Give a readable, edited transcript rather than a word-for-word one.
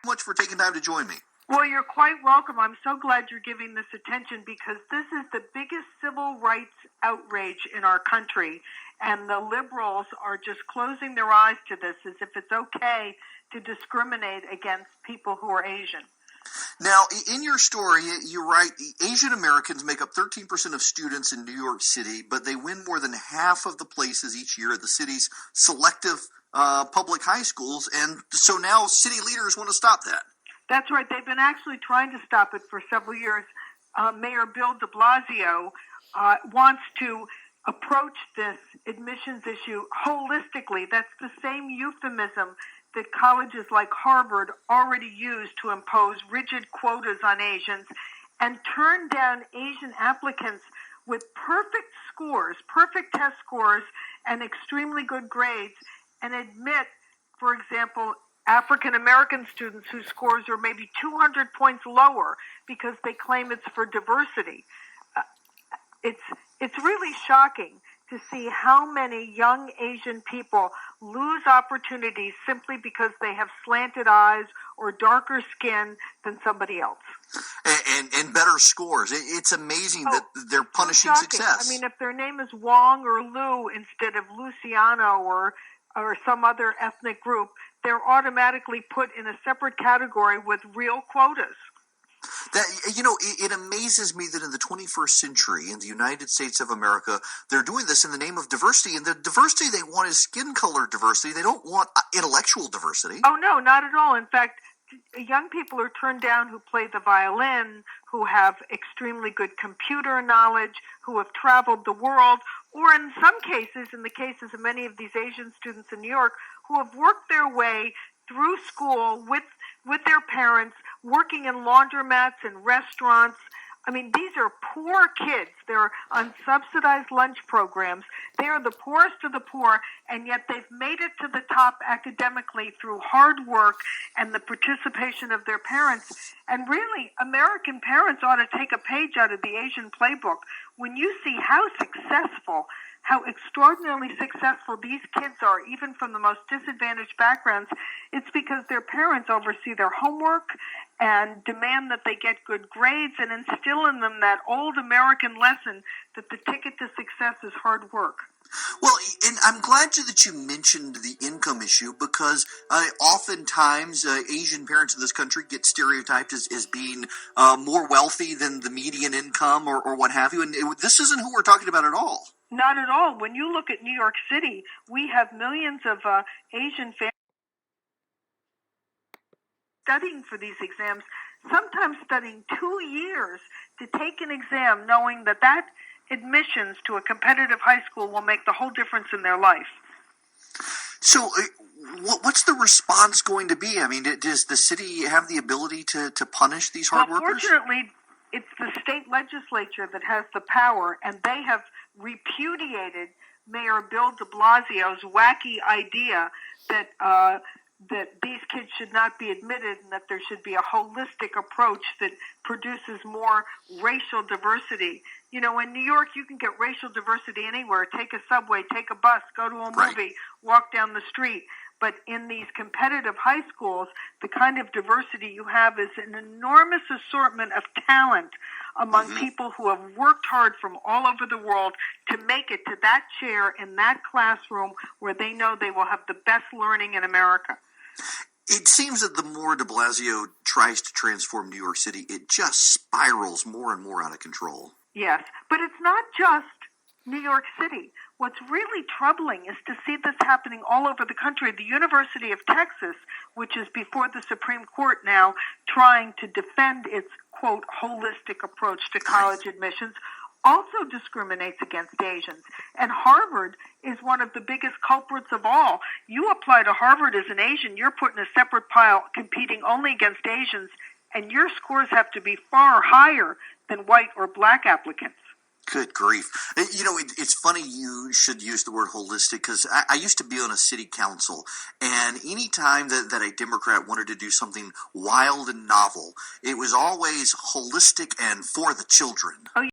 much for taking time to join me. Well, you're quite welcome. I'm so glad you're giving this attention because this is the biggest civil rights outrage in our country. And the liberals are just closing their eyes to this as if it's okay to discriminate against people who are Asian. Now, in your story, you write Asian Americans make up 13% of students in New York City, but they win more than half of the places each year at the city's selective public high schools. And so now city leaders want to stop that. That's right. They've been actually trying to stop it for several years. Mayor Bill de Blasio wants to approach this admissions issue holistically. That's the same euphemism that colleges like Harvard already use to impose rigid quotas on Asians and turn down Asian applicants with perfect scores, perfect test scores, and extremely good grades, and admit, for example, African-American students whose scores are maybe 200 points lower because they claim it's for diversity. It's really shocking to see how many young Asian people lose opportunities simply because they have slanted eyes or darker skin than somebody else. And better scores. It's amazing that they're punishing success. I mean, if their name is Wong or Lu instead of Luciano or some other ethnic group, they're automatically put in a separate category with real quotas. It amazes me that in the 21st century, in the United States of America, they're doing this in the name of diversity. And the diversity they want is skin color diversity. They don't want intellectual diversity. Oh, no, not at all. In fact, young people are turned down who play the violin, who have extremely good computer knowledge, who have traveled the world, or in some cases, in the cases of many of these Asian students in New York, who have worked their way through school with their parents, working in laundromats and restaurants. I mean, these are poor kids. They're on subsidized lunch programs. They are the poorest of the poor, and yet they've made it to the top academically through hard work and the participation of their parents. And really, American parents ought to take a page out of the Asian playbook. When you see how successful, how extraordinarily successful these kids are, even from the most disadvantaged backgrounds, it's because their parents oversee their homework and demand that they get good grades and instill in them that old American lesson that the ticket to success is hard work. Well, and I'm glad that you mentioned the income issue because oftentimes Asian parents in this country get stereotyped as being more wealthy than the median income or what have you. And this isn't who we're talking about at all. Not at all. When you look at New York City, we have millions of Asian families studying for these exams, sometimes studying 2 years to take an exam, knowing that admissions to a competitive high school will make the whole difference in their life. So what's the response going to be? I mean, does the city have the ability to punish these hard workers? Fortunately, it's the state legislature that has the power, and they have repudiated Mayor Bill de Blasio's wacky idea that these kids should not be admitted and that there should be a holistic approach that produces more racial diversity. You know, in New York, you can get racial diversity anywhere. Take a subway, take a bus, go to a movie, walk down the street. But in these competitive high schools, the kind of diversity you have is an enormous assortment of talent among people who have worked hard from all over the world to make it to that chair in that classroom where they know they will have the best learning in America. It seems that the more de Blasio tries to transform New York City, it just spirals more and more out of control. Yes, but it's not just New York City. What's really troubling is to see this happening all over the country. The University of Texas, which is before the Supreme Court now, trying to defend its, quote, holistic approach to college admissions, also discriminates against Asians. And Harvard is one of the biggest culprits of all. You apply to Harvard as an Asian, you're put in a separate pile competing only against Asians, and your scores have to be far higher than white or black applicants. Good grief. You know, it's funny you should use the word holistic because I used to be on a city council, and any time that a Democrat wanted to do something wild and novel, it was always holistic and for the children. Oh,